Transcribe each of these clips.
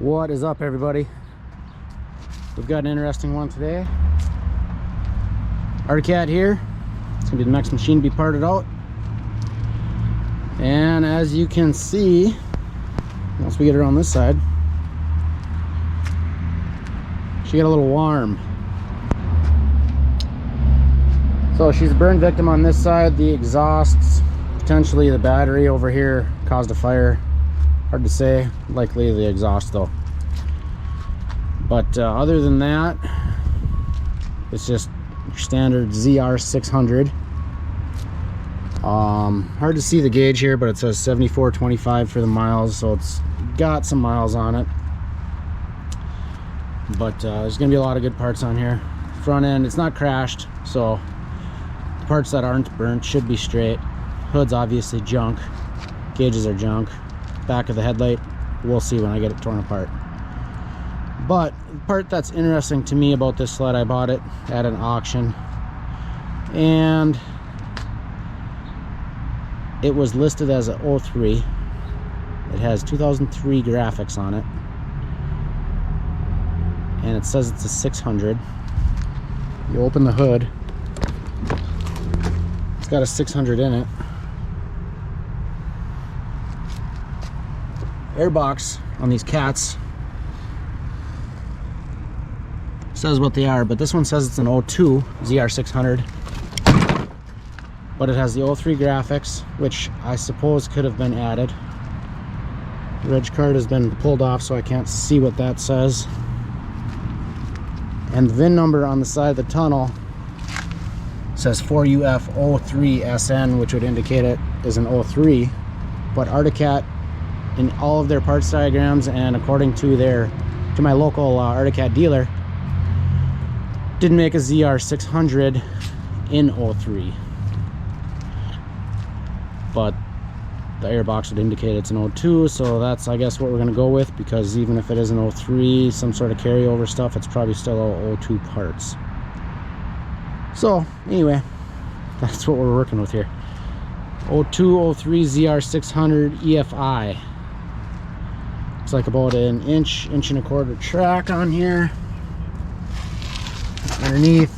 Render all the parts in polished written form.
What is up, everybody? We've got an interesting one today. Arctic Cat here. It's gonna be the next machine to be parted out. And as you can see, once we get her on this side, she got a little warm. So she's a burn victim on this side. The exhausts, potentially the battery over here caused a fire. Hard to say, likely the exhaust though. But other than that, it's just standard ZR600. Hard to see the gauge here, but it says 7425 for the miles, so it's got some miles on it. But there's gonna be a lot of good parts on here. Front end, it's not crashed, so the parts that aren't burnt should be straight. Hood's obviously junk, gauges are junk. Back of the headlight, we'll see when I get it torn apart. But the part that's interesting to me about this sled, I bought it at an auction and it was listed as an 03. It has 2003 graphics on it and it says it's a 600. You open the hood, it's got a 600 in it. Airbox on these cats says what they are, but this one says it's an 02 ZR600, but it has the 03 graphics, which I suppose could have been added. The reg card has been pulled off, so I can't see what that says. And the VIN number on the side of the tunnel says 4UF03SN, which would indicate it is an 03, but Arctic Cat, in all of their parts diagrams and according to my local Arctic Cat dealer, didn't make a ZR600 in 03, but the airbox would indicate it's an 02, so that's, I guess, what we're gonna go with, because even if it is an 03, some sort of carryover stuff, it's probably still all 02 parts. So anyway, that's what we're working with here. 02, 03 ZR600 EFI. It's like about an inch and a quarter track on here. Underneath,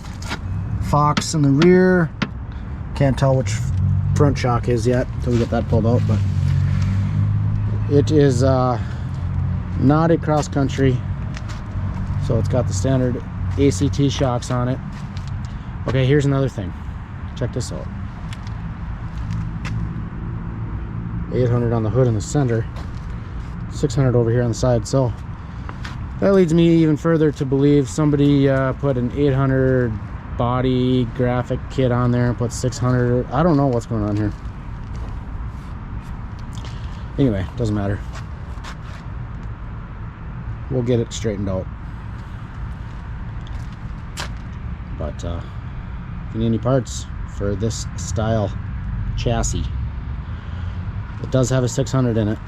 Fox in the rear. Can't tell which front shock is yet until we get that pulled out, but it is not a cross country, so it's got the standard ACT shocks on it. Okay, here's another thing. Check this out. 800 on the hood in the center, 600 over here on the side. So that leads me even further to believe somebody put an 800 body graphic kit on there and put 600. I don't know what's going on here. Anyway, doesn't matter. We'll get it straightened out. But if you need any parts for this style chassis, it does have a 600 in it,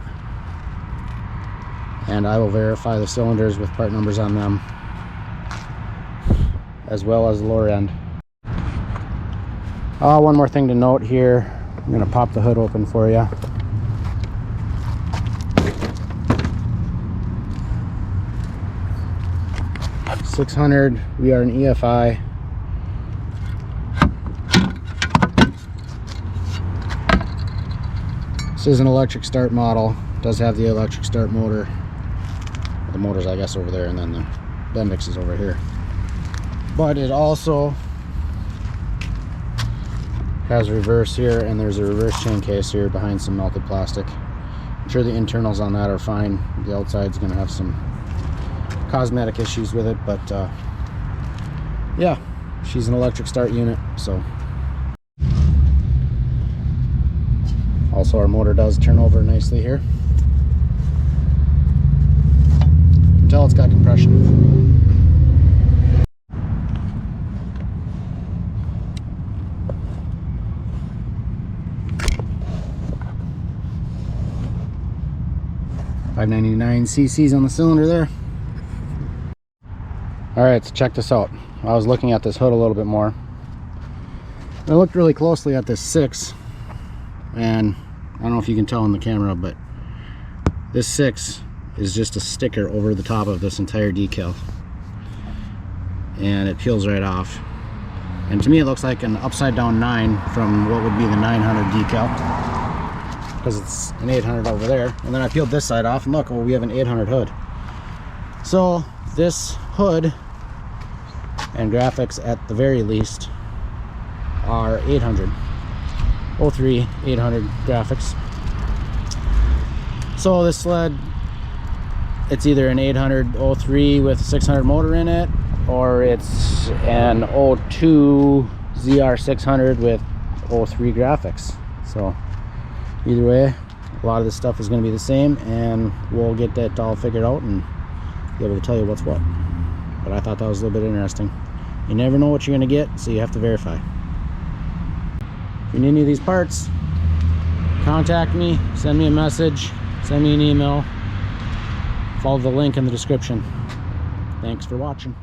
and I will verify the cylinders with part numbers on them, as well as the lower end. One more thing to note here. I'm going to pop the hood open for you. .600, we are an EFI. This is an electric start model. It does have the electric start motor. The motor's, I guess, over there, and then the Bendix is over here. But it also has reverse here, and there's a reverse chain case here behind some melted plastic. I'm sure the internals on that are fine. The outside's going to have some cosmetic issues with it, but yeah, she's an electric start unit. So also our motor does turn over nicely here. You can tell it's got compression. .599 cc's on the cylinder there. Alright, so check this out. I was looking at this hood a little bit more. I looked really closely at this 6, and I don't know if you can tell in the camera, but this 6 is just a sticker over the top of this entire decal, and it peels right off. And to me it looks like an upside down 9 from what would be the 900 decal, because it's an 800 over there. And then I peeled this side off and look, oh, we have an 800 hood. So this hood and graphics at the very least are 800, 03 800 graphics. So this sled, it's either an 800 03 with 600 motor in it, or it's an 02 ZR600 with 03 graphics. So either way, a lot of this stuff is going to be the same, and we'll get that all figured out and be able to tell you what's what. But I thought that was a little bit interesting. You never know what you're going to get, so you have to verify. If you need any of these parts, contact me, send me a message, send me an email, follow the link in the description. Thanks for watching.